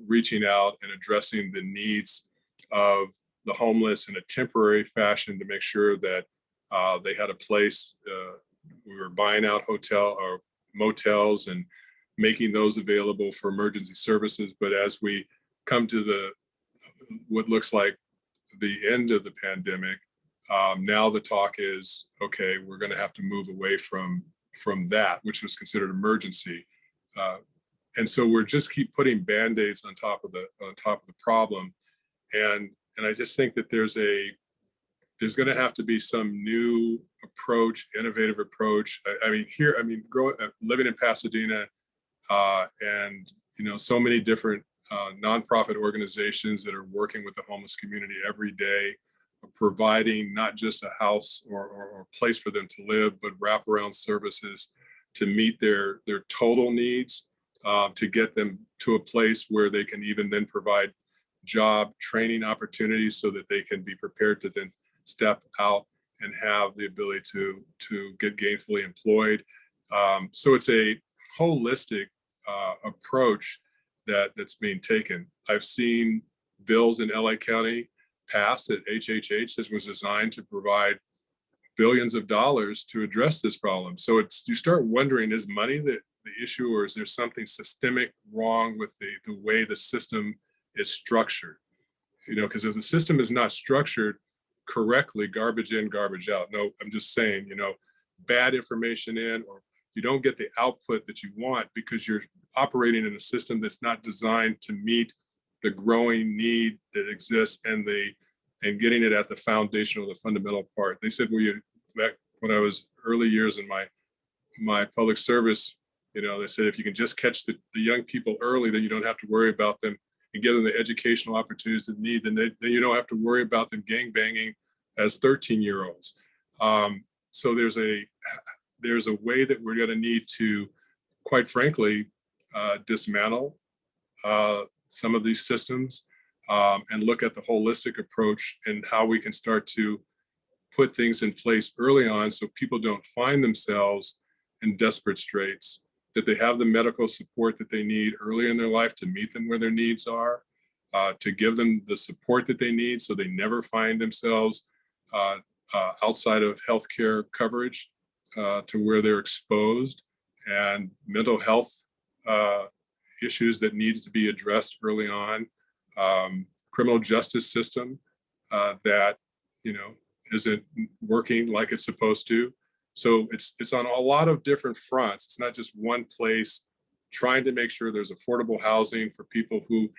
reaching out and addressing the needs of the homeless in a temporary fashion to make sure that they had a place. We were buying out hotel or motels and making those available for emergency services. But as we come to what looks like the end of the pandemic, now the talk is, okay, we're going to have to move away from that, which was considered emergency. And so we're just keep putting Band-Aids on top of the problem. And I just think that there's going to have to be some new approach, innovative approach. Living in Pasadena, and you know, so many different nonprofit organizations that are working with the homeless community every day. providing not just a house or place for them to live, but wraparound services to meet their total needs, to get them to a place where they can even then provide job training opportunities so that they can be prepared to then step out and have the ability to get gainfully employed. So it's a holistic approach that's being taken. I've seen bills in LA County passed at HHH that was designed to provide billions of dollars to address this problem. So you start wondering, is money the issue, or is there something systemic wrong with the way the system is structured? Because if the system is not structured correctly, garbage in, garbage out. No, I'm just saying, bad information in, or you don't get the output that you want because you're operating in a system that's not designed to meet the growing need that exists and getting it at the foundational, the fundamental part. They said, back when I was early years in my public service, they said, if you can just catch the young people early, then you don't have to worry about them and give them the educational opportunities they need. Then you don't have to worry about them gangbanging as 13-year-olds. So there's a way that we're going to need to, quite frankly, dismantle some of these systems and look at the holistic approach and how we can start to put things in place early on so people don't find themselves in desperate straits, that they have the medical support that they need early in their life to meet them where their needs are, to give them the support that they need so they never find themselves outside of healthcare coverage, to where they're exposed, and mental health issues that need to be addressed early on, criminal justice system that isn't working like it's supposed to. So it's on a lot of different fronts. It's not just one place trying to make sure there's affordable housing for people who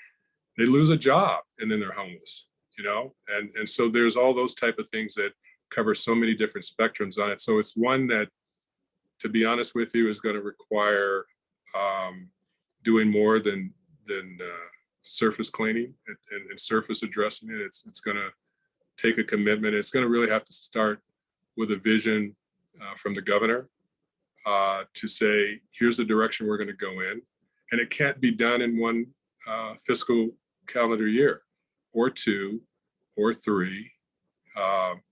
they lose a job and then they're homeless, and so there's all those type of things that cover so many different spectrums on it. So it's one that, to be honest with you, is going to require doing more than surface cleaning and surface addressing it. It's going to take a commitment. It's going to really have to start with a vision from the governor to say, here's the direction we're going to go in. And it can't be done in one fiscal calendar year or two or three.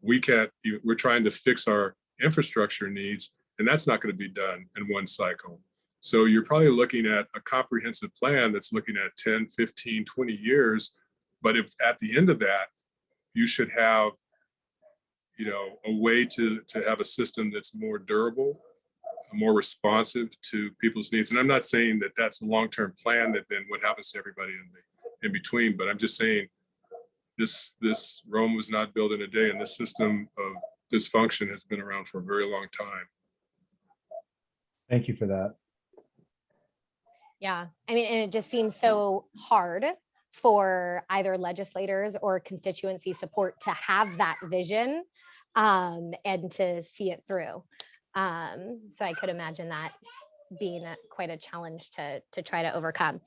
We're trying to fix our infrastructure needs, and that's not going to be done in one cycle. So you're probably looking at a comprehensive plan that's looking at 10, 15, 20 years. But if at the end of that, you should have, a way to have a system that's more durable, more responsive to people's needs. And I'm not saying that that's a long-term plan that then what happens to everybody in between, but I'm just saying this Rome was not built in a day, and this system of dysfunction has been around for a very long time. Thank you for that. Yeah, and it just seems so hard for either legislators or constituency support to have that vision and to see it through. So I could imagine that being quite a challenge to try to overcome.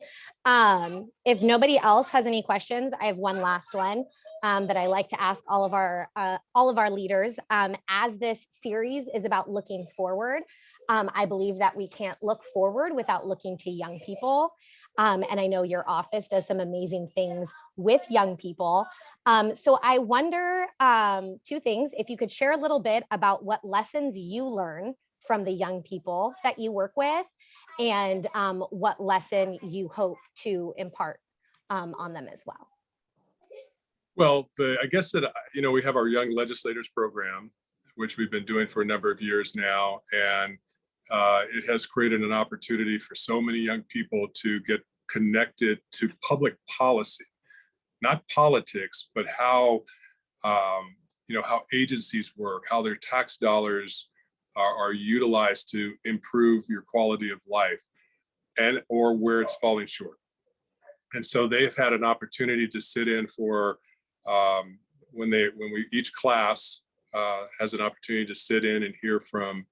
If nobody else has any questions, I have one last one that I like to ask all of our leaders. As this series is about looking forward, I believe that we can't look forward without looking to young people. And I know your office does some amazing things with young people. So I wonder two things. If you could share a little bit about what lessons you learn from the young people that you work with, and what lesson you hope to impart on them as well. Well, I guess that, we have our Young Legislators program, which we've been doing for a number of years now. And it has created an opportunity for so many young people to get connected to public policy, not politics, but how agencies work, how their tax dollars are utilized to improve your quality of life, or where it's falling short. And so they've had an opportunity to sit in for each class has an opportunity to sit in and hear from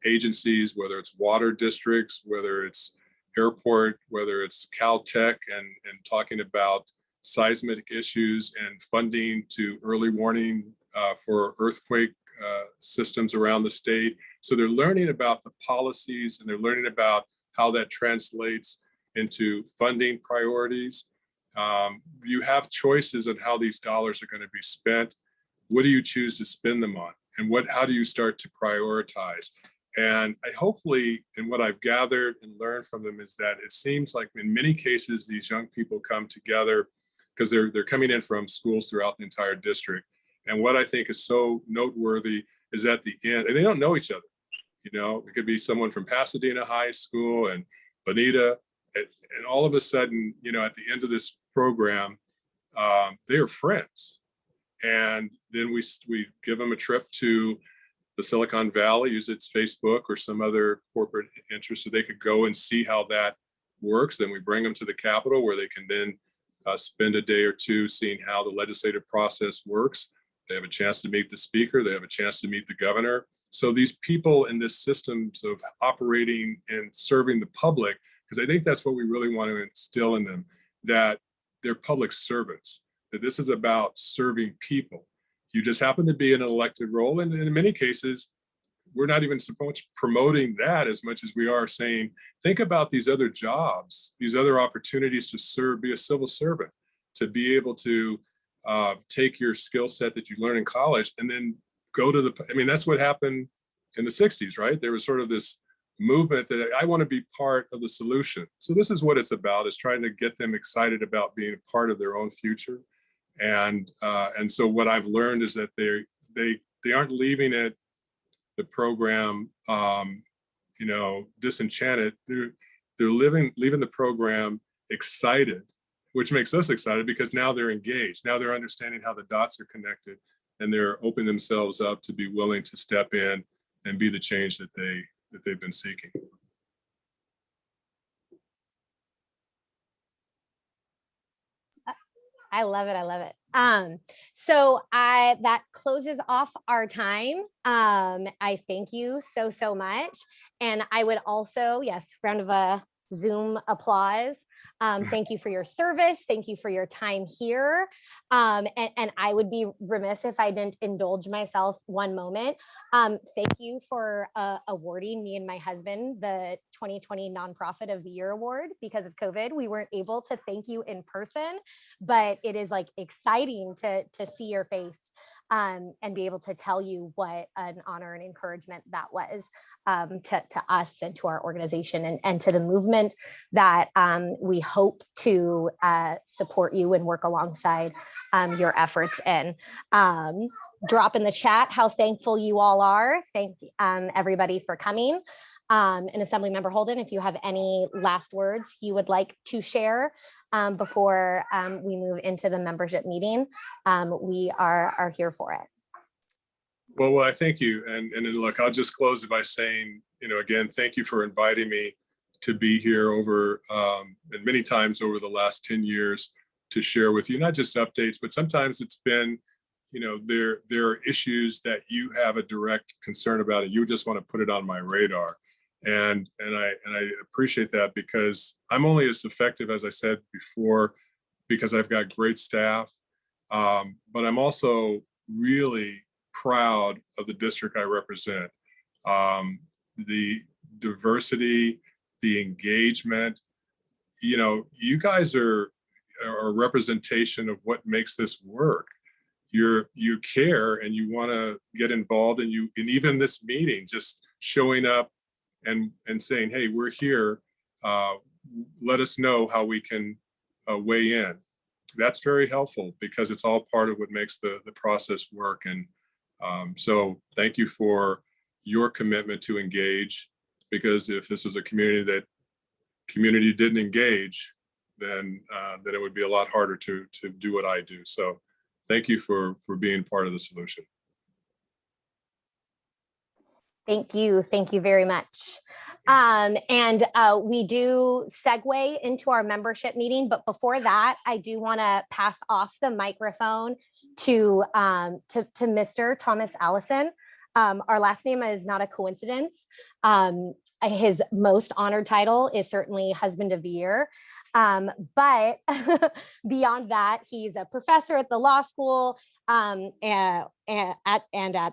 agencies, whether it's water districts, whether it's airport, whether it's Caltech, and talking about seismic issues and funding to early warning for earthquake systems around the state. So they're learning about the policies and they're learning about how that translates into funding priorities. You have choices on how these dollars are going to be spent. What do you choose to spend them on? And how do you start to prioritize? And I hopefully, and what I've gathered and learned from them is that it seems like in many cases, these young people come together because they're coming in from schools throughout the entire district. And what I think is so noteworthy is at the end, and they don't know each other. You know, it could be someone from Pasadena High School and Bonita, and all of a sudden, you know, at the end of this program, they are friends. And then we give them a trip to the Silicon Valley, use its Facebook or some other corporate interest so they could go and see how that works. Then we bring them to the Capitol where they can then spend a day or two seeing how the legislative process works. They have a chance to meet the speaker. They have a chance to meet the governor. So these people in this systems of operating and serving the public, because I think that's what we really want to instill in them, that they're public servants, that this is about serving people. You just happen to be in an elected role. And in many cases, we're not even promoting that as much as we are saying, think about these other jobs, these other opportunities to serve, be a civil servant, to be able to take your skill set that you learn in college and then go to I mean, that's what happened in the 60s, right? There was sort of this movement that I want to be part of the solution. So this is what it's about, is trying to get them excited about being a part of their own future. And so what I've learned is that they aren't leaving it, the program, you know, disenchanted. They're leaving the program excited, which makes us excited because now they're engaged. Now they're understanding how the dots are connected, and they're opening themselves up to be willing to step in and be the change that they've been seeking. I love it. I love it. So that closes off our time. I thank you so much. And I would also, yes, round of a Zoom applause. Thank you for your service. Thank you for your time here. And I would be remiss if I didn't indulge myself one moment. Thank you for awarding me and my husband the 2020 Nonprofit of the Year Award. Because of COVID, we weren't able to thank you in person, but it is like exciting to see your face and be able to tell you what an honor and encouragement that was to us and to our organization and to the movement that we hope to support you and work alongside your efforts in. Drop in the chat how thankful you all are. Thank everybody for coming. And Assemblymember Holden, if you have any last words you would like to share before we move into the membership meeting, we are here for it. Well, I thank you. And look, I'll just close it by saying, you know, again, thank you for inviting me to be here over, and many times over the last 10 years to share with you, not just updates, but sometimes it's been, you know, there are issues that you have a direct concern about and you just want to put it on my radar. And I appreciate that, because I'm only as effective, as I said before, because I've got great staff, but I'm also really proud of the district I represent. The diversity, the engagement, you know, you guys are a representation of what makes this work. You care and you want to get involved, and even this meeting, just showing up and saying, hey, we're here, let us know how we can weigh in. That's very helpful, because it's all part of what makes the process work. And so thank you for your commitment to engage, because if this was a community didn't engage, then it would be a lot harder to do what I do. So thank you for being part of the solution. Thank you. Thank you very much. And we do segue into our membership meeting, but before that, I do want to pass off the microphone to Mr. Thomas Allison. Our last name is not a coincidence. His most honored title is certainly Husband of the Year. But beyond that, he's a professor at the law school and at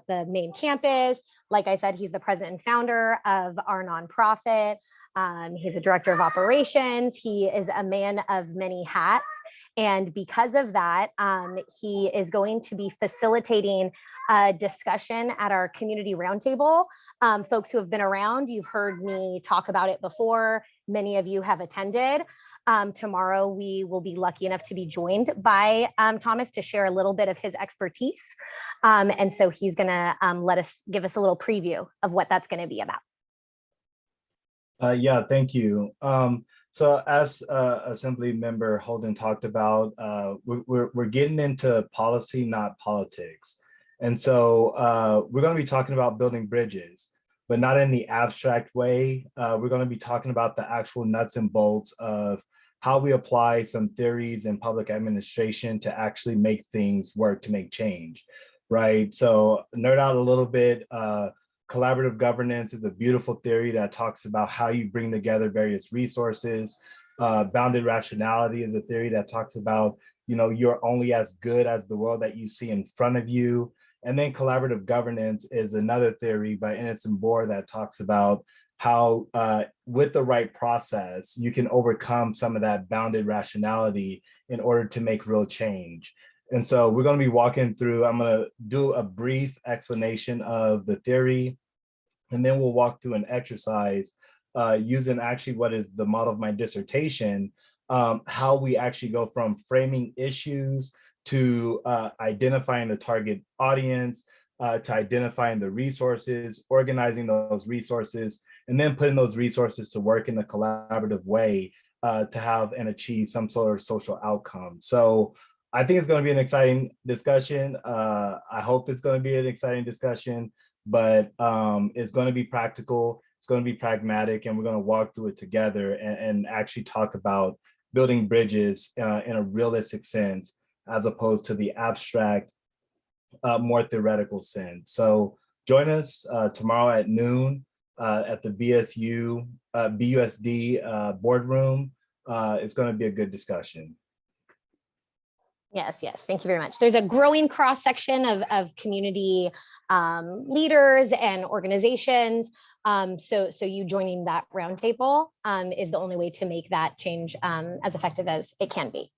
the main campus. Like I said, he's the president and founder of our nonprofit. He's a director of operations. He is a man of many hats. And because of that, he is going to be facilitating a discussion at our community roundtable. Folks who have been around, you've heard me talk about it before. Many of you have attended. Tomorrow, we will be lucky enough to be joined by Thomas to share a little bit of his expertise. And so he's going to give us a little preview of what that's going to be about. Yeah, thank you. So as Assemblymember Holden talked about, we're getting into policy, not politics. And so we're going to be talking about building bridges, but not in the abstract way. We're going to be talking about the actual nuts and bolts of how we apply some theories in public administration to actually make things work, to make change, right? So nerd out a little bit. Collaborative governance is a beautiful theory that talks about how you bring together various resources. Bounded rationality is a theory that talks about, you're only as good as the world that you see in front of you. And then collaborative governance is another theory by Ennis and Bohr that talks about how with the right process, you can overcome some of that bounded rationality in order to make real change. And so we're going to be walking through, I'm going to do a brief explanation of the theory, and then we'll walk through an exercise using actually what is the model of my dissertation, how we actually go from framing issues to identifying the target audience, to identifying the resources, organizing those resources, and then putting those resources to work in a collaborative way to have and achieve some sort of social outcome. So I think it's going to be an exciting discussion. I hope it's going to be an exciting discussion, but it's going to be practical, it's going to be pragmatic, and we're going to walk through it together and actually talk about building bridges in a realistic sense, as opposed to the abstract, more theoretical sense. So join us tomorrow at noon at the BUSD boardroom. It's going to be a good discussion. Yes, thank you very much. There's a growing cross section of community leaders and organizations. So you joining that roundtable is the only way to make that change as effective as it can be.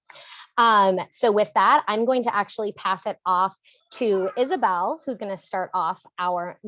So with that, I'm going to actually pass it off to Isabel, who's going to start off our